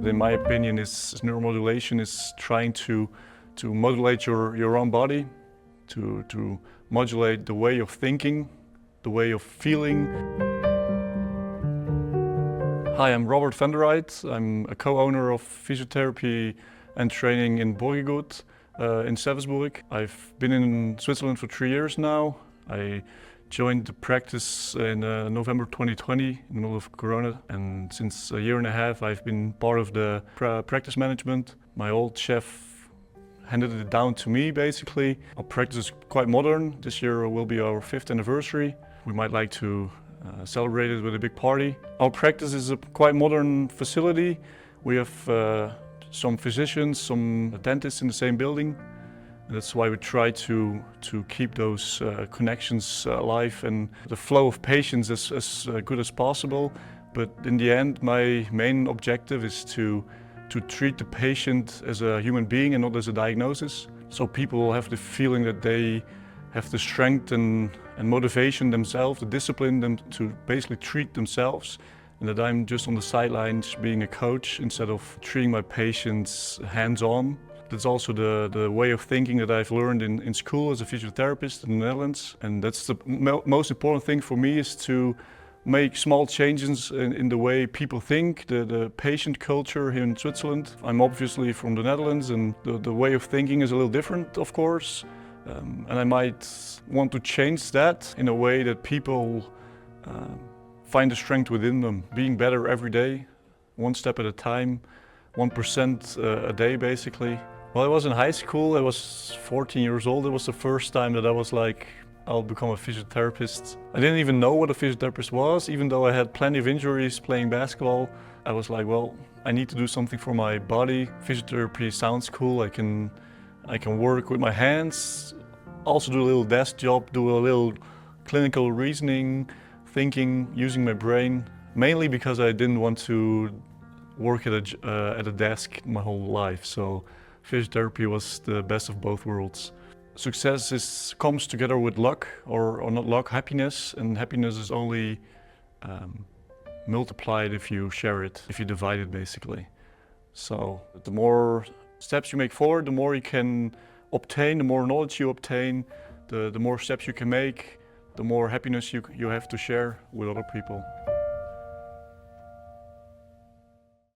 In my opinion, neuromodulation is trying to modulate your own body, to modulate the way of thinking, the way of feeling. Hi, I'm Robert van der Rijt. I'm a co-owner of Physiotherapy and Training in Borgegoed in Steffisburg. I've been in Switzerland for 3 years now. I joined the practice in November 2020 in the middle of Corona, and since a year and a half I've been part of the practice management. My old chef handed it down to me basically. Our practice is quite modern. This year will be our 5th anniversary. We might like to celebrate it with a big party. Our practice is a quite modern facility. We have some physicians, some dentists in the same building. And that's why we try to keep those connections alive and the flow of patients as good as possible. But in the end, my main objective is to treat the patient as a human being and not as a diagnosis. So people will have the feeling that they have the strength and motivation themselves, the discipline them to basically treat themselves, and that I'm just on the sidelines being a coach instead of treating my patients hands-on. That's also the way of thinking that I've learned in school as a physiotherapist in the Netherlands. And that's the most important thing for me, is to make small changes in the way people think, the patient culture here in Switzerland. I'm obviously from the Netherlands, and the way of thinking is a little different, of course. And I might want to change that in a way that people find the strength within them, being better every day, one step at a time, 1% a day basically. Well, I was in high school, I was 14 years old. It was the first time that I was like, I'll become a physiotherapist. I didn't even know what a physiotherapist was, even though I had plenty of injuries playing basketball. I was like, well, I need to do something for my body. Physiotherapy sounds cool. I can work with my hands, also do a little desk job, do a little clinical reasoning, thinking, using my brain. Mainly because I didn't want to work at a desk my whole life. So physiotherapy was the best of both worlds. Success comes together with luck, or not luck, happiness. And happiness is only multiplied if you share it, if you divide it basically. So the more steps you make forward, the more you can obtain, the more knowledge you obtain, the more steps you can make, the more happiness you have to share with other people.